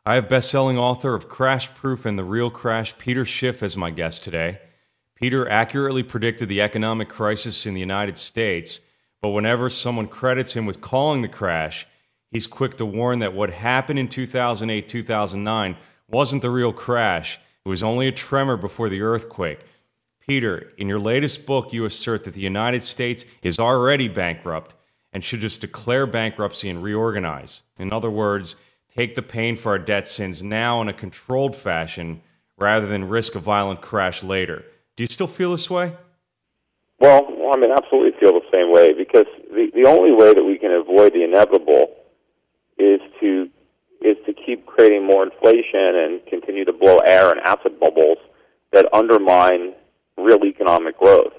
I have best-selling author of Crash Proof and the Real Crash, Peter Schiff, as my guest today. Peter accurately predicted the economic crisis in the United States, but whenever someone credits him with calling the crash, he's quick to warn that what happened in 2008-2009 wasn't the real crash. It was only a tremor before the earthquake. Peter, in your latest book, you assert that the United States is already bankrupt and should just declare bankruptcy and reorganize. In other words, take the pain for our debt sins now in a controlled fashion rather than risk a violent crash later. Do you still feel this way? Well, absolutely feel the same way, because the only way that we can avoid the inevitable is to keep creating more inflation and continue to blow air and asset bubbles that undermine real economic growth.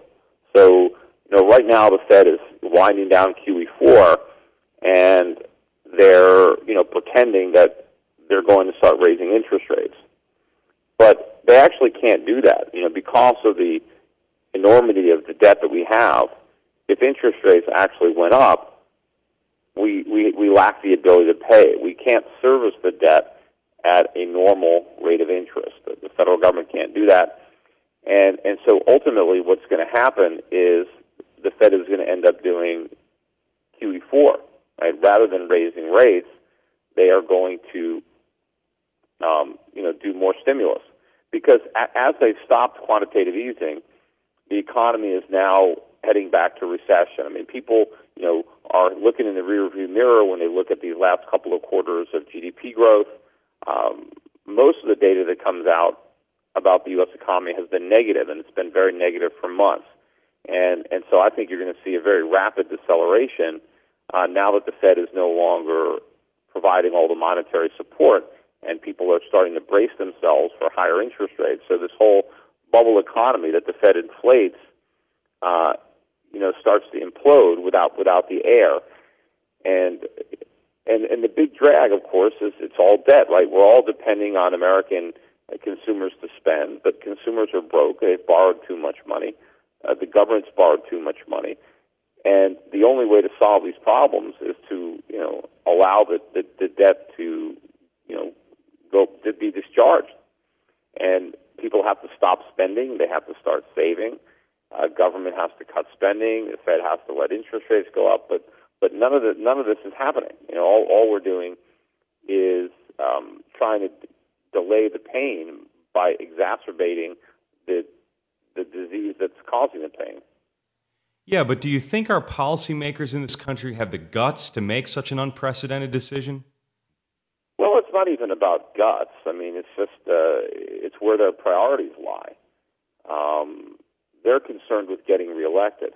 So, right now the Fed is winding down QE4, and they're, pretending that they're going to start raising interest rates. But they actually can't do that, because of the enormity of the debt that we have. If interest rates actually went up, we lack the ability to pay. We can't service the debt at a normal rate of interest. The federal government can't do that. And so ultimately what's going to happen is the Fed is going to end up doing QE4. Right? Rather than raising rates, they are going to do more stimulus. Because as they've stopped quantitative easing, the economy is now heading back to recession. People, are looking in the rearview mirror when they look at these last couple of quarters of GDP growth. Most of the data that comes out about the U.S. economy has been negative, and it's been very negative for months. And so I think you're going to see a very rapid deceleration now that the Fed is no longer providing all the monetary support, and people are starting to brace themselves for higher interest rates. So this whole bubble economy that the Fed inflates, starts to implode without the air. And the big drag, of course, is it's all debt, right? We're all depending on American consumers to spend, but consumers are broke. They've borrowed too much money. The government's borrowed too much money. And the only way to solve these problems is to, allow the debt to, to be discharged. And people have to stop spending. They have to start saving. Government has to cut spending. The Fed has to let interest rates go up. But none of this is happening. All we're doing is trying to delay the pain by exacerbating the disease that's causing the pain. Yeah, but do you think our policymakers in this country have the guts to make such an unprecedented decision? Well, it's not even about guts. It's just it's where their priorities lie. They're concerned with getting reelected,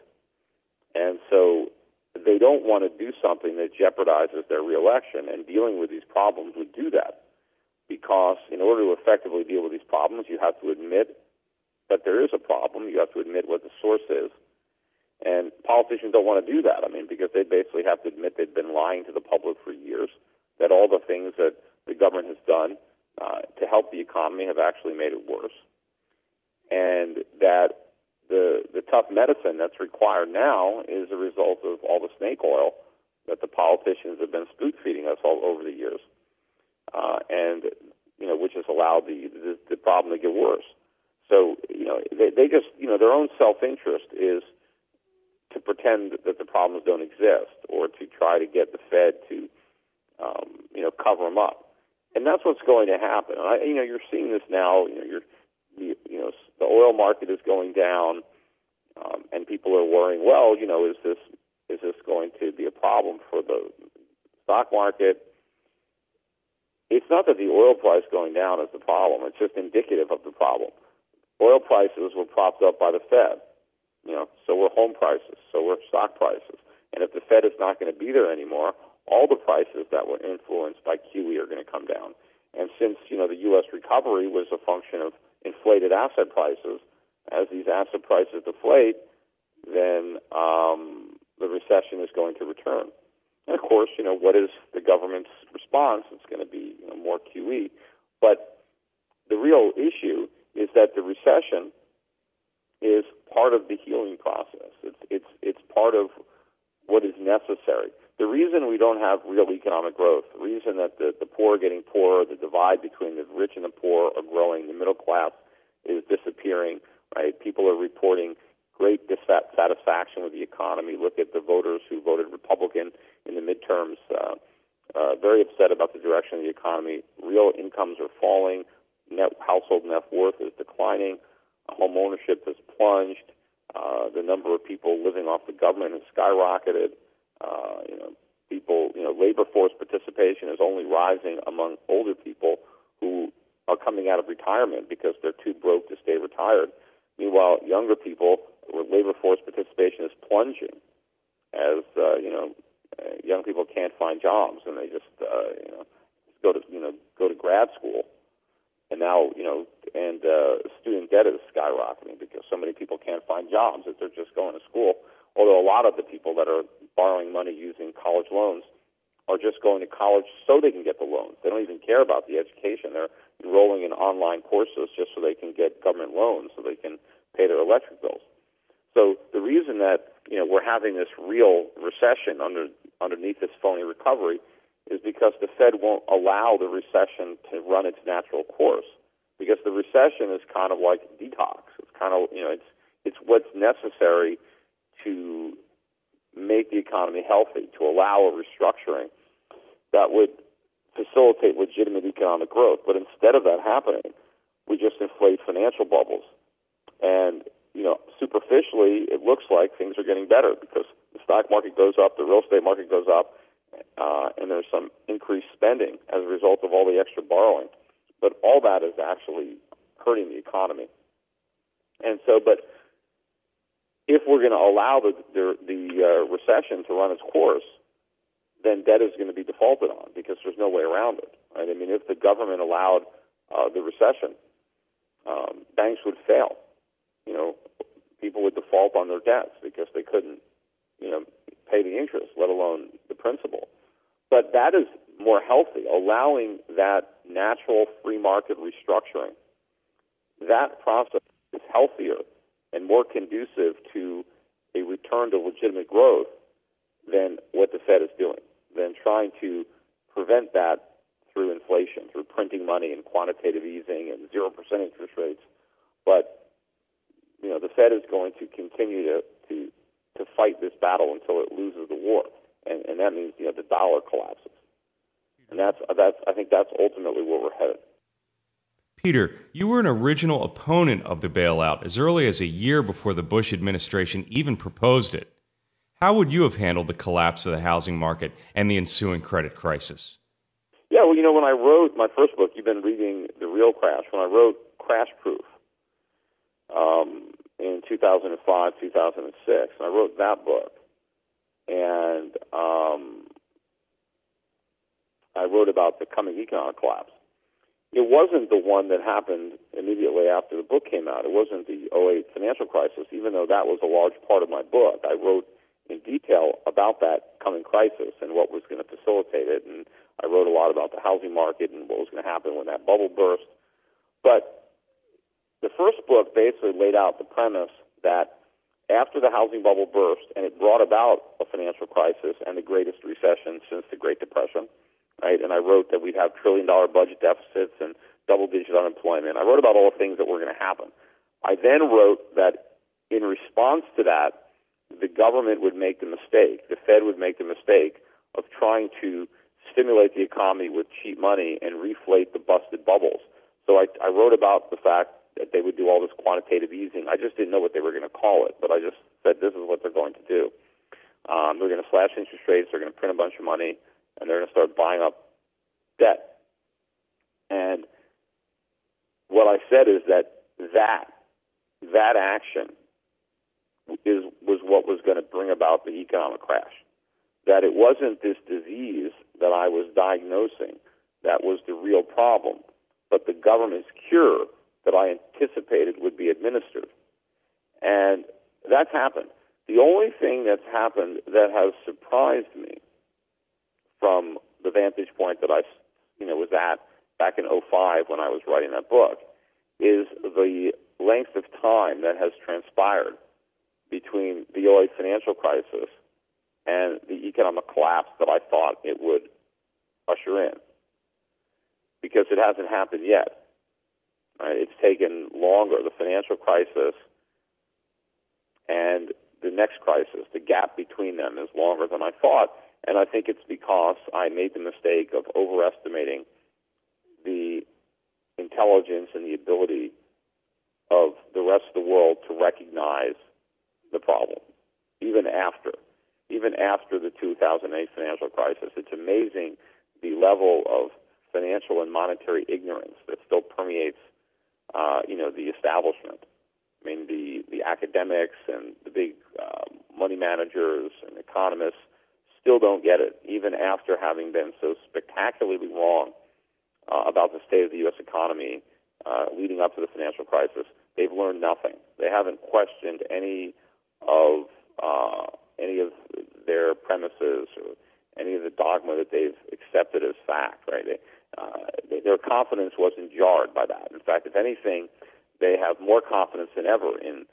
and so they don't want to do something that jeopardizes their reelection. And dealing with these problems would do that, because in order to effectively deal with these problems, you have to admit that there is a problem. You have to admit what the source is. And politicians don't want to do that, because they basically have to admit they've been lying to the public for years, that all the things that the government has done to help the economy have actually made it worse, and that the tough medicine that's required now is a result of all the snake oil that the politicians have been spoon-feeding us all over the years, and which has allowed the problem to get worse. So they just their own self-interest is to pretend that the problems don't exist, or to try to get the Fed to cover them up, and that's what's going to happen. You're seeing this now. The oil market is going down, and people are worrying. Well, is this going to be a problem for the stock market? It's not that the oil price going down is the problem. It's just indicative of the problem. Oil prices were propped up by the Fed. So were home prices, so were stock prices. And if the Fed is not going to be there anymore, all the prices that were influenced by QE are going to come down. And since, the U.S. recovery was a function of inflated asset prices, as these asset prices deflate, then the recession is going to return. And of course, what is the government's response? It's going to be more QE. But the real issue is that the recession is part of the healing process. It's part of what is necessary. the reason we don't have real economic growth, the reason that the poor are getting poorer, the divide between the rich and the poor are growing, the middle class is disappearing, right? People are reporting great dissatisfaction with the economy. Look at the voters who voted Republican in the midterms, very upset about the direction of the economy. Real incomes are falling. Household net worth is declining. Home ownership has plunged. The number of people living off the government has skyrocketed. Labor force participation is only rising among older people who are coming out of retirement because they're too broke to stay retired. Meanwhile, younger people, labor force participation is plunging as young people can't find jobs and they just go to grad school. And now student debt is skyrocketing because so many people can't find jobs that they're just going to school. Although a lot of the people that are borrowing money using college loans are just going to college so they can get the loans. They don't even care about the education. They're enrolling in online courses just so they can get government loans so they can pay their electric bills. So the reason that we're having this real recession underneath this phony recovery is because the Fed won't allow the recession to run its natural course. Because the recession is kind of like detox. It's kind of it's what's necessary to make the economy healthy, to allow a restructuring that would facilitate legitimate economic growth. But instead of that happening, we just inflate financial bubbles. And, superficially, it looks like things are getting better because the stock market goes up, the real estate market goes up, and there's some increased spending as a result of all the extra borrowing. But all that is actually hurting the economy. And so, but if we're going to allow the recession to run its course, then debt is going to be defaulted on because there's no way around it. Right? I mean, if the government allowed the recession, banks would fail. People would default on their debts because they couldn't, pay the interest, let alone the principal. But that is more healthy, allowing that natural free market restructuring. That process is healthier and more conducive to a return to legitimate growth than what the Fed is doing, than trying to prevent that through inflation, through printing money and quantitative easing and 0% interest rates. But, the Fed is going to continue to fight this battle until it loses the war. And that means, the dollar collapses. And I think that's ultimately where we're headed. Peter, you were an original opponent of the bailout as early as a year before the Bush administration even proposed it. How would you have handled the collapse of the housing market and the ensuing credit crisis? Yeah, well, when I wrote my first book, you've been reading The Real Crash. When I wrote Crash Proof in 2005, 2006, I wrote that book. And I wrote about the coming economic collapse. It wasn't the one that happened immediately after the book came out. It wasn't the 2008 financial crisis, even though that was a large part of my book. I wrote in detail about that coming crisis and what was going to facilitate it, and I wrote a lot about the housing market and what was going to happen when that bubble burst. But the first book basically laid out the premise that after the housing bubble burst, and it brought about a financial crisis and the greatest recession since the Great Depression, right? And I wrote that we'd have trillion-dollar budget deficits and double-digit unemployment. I wrote about all the things that were going to happen. I then wrote that in response to that, the government would make the mistake, the Fed would make the mistake of trying to stimulate the economy with cheap money and reflate the busted bubbles. So I wrote about the fact that they would do all this quantitative easing. I just didn't know what they were going to call it, but I just said this is what they're going to do. They're going to slash interest rates, they're going to print a bunch of money, and they're going to start buying up debt. And what I said is that action was what was going to bring about the economic crash. That it wasn't this disease that I was diagnosing that was the real problem, but the government's cure that I anticipated would be administered. And that's happened. The only thing that's happened that has surprised me from the vantage point that I was at back in 2005 when I was writing that book is the length of time that has transpired between the 2008 financial crisis and the economic collapse that I thought it would usher in, because it hasn't happened yet. Right? It's taken longer. The financial crisis and the next crisis, the gap between them is longer than I thought, and I think it's because I made the mistake of overestimating the intelligence and the ability of the rest of the world to recognize the problem, even after the 2008 financial crisis. It's amazing the level of financial and monetary ignorance that still permeates, the establishment. I mean, the academics and the big money managers and economists still don't get it, even after having been so spectacularly wrong about the state of the U.S. economy leading up to the financial crisis. They've learned nothing. They haven't questioned any of their premises or any of the dogma that they've accepted as fact. Right? Their confidence wasn't jarred by that. In fact, if anything, they have more confidence than ever in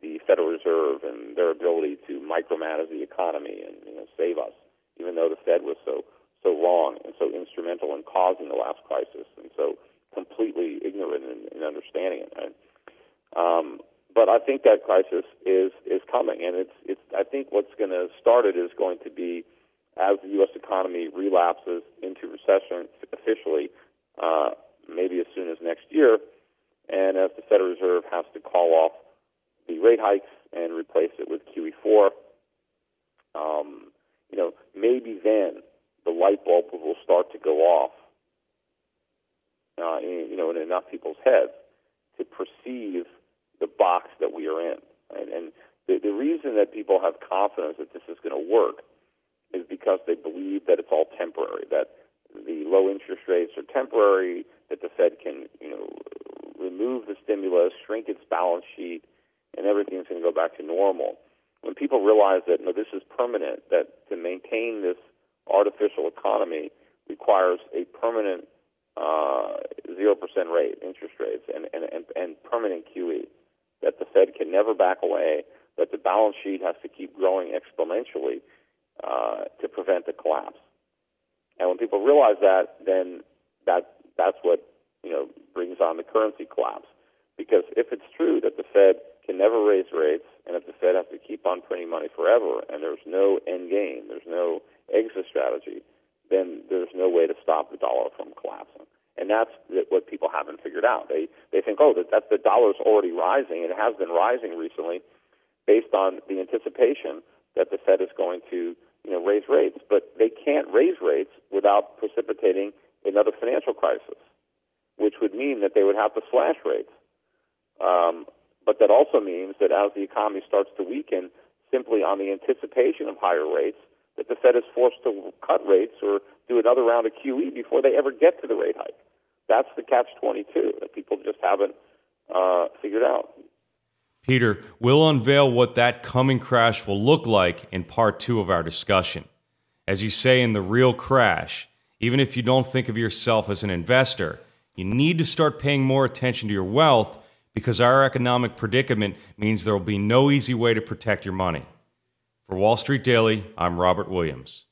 the Federal Reserve and their ability to micromanage the economy and save us, even though the Fed was so wrong and so instrumental in causing the last crisis and so completely ignorant in understanding it. Right? But I think that crisis is coming, and it's. I think what's going to start it is going to be as the U.S. economy relapses into recession officially, maybe as soon as next year, and as the Federal Reserve has to call off the rate hikes and replace it with QE4, maybe then the light bulb will start to go off, in enough people's heads to perceive the box that we are in. Right? And the reason that people have confidence that this is going to work is because they believe that it's all temporary, that the low interest rates are temporary, that the Fed can, remove the stimulus, shrink its balance sheet, and everything's going to go back to normal. When people realize that this is permanent, that to maintain this artificial economy requires a permanent 0% rate, interest rates, and permanent QE, that the Fed can never back away, that the balance sheet has to keep growing exponentially to prevent the collapse. And when people realize that, then that's what brings on the currency collapse. Because if it's true that the Fed can never raise rates, and if the Fed has to keep on printing money forever, and there's no end game, there's no exit strategy, then there's no way to stop the dollar from collapsing. And that's what people haven't figured out. They think, that the dollar's already rising, and it has been rising recently based on the anticipation that the Fed is going to raise rates. But they can't raise rates without precipitating another financial crisis, which would mean that they would have to slash rates. But that also means that as the economy starts to weaken, simply on the anticipation of higher rates, that the Fed is forced to cut rates or do another round of QE before they ever get to the rate hike. That's the catch-22 that people just haven't figured out. Peter, we'll unveil what that coming crash will look like in part 2 of our discussion. As you say in The Real Crash, even if you don't think of yourself as an investor, you need to start paying more attention to your wealth, because our economic predicament means there will be no easy way to protect your money. For Wall Street Daily, I'm Robert Williams.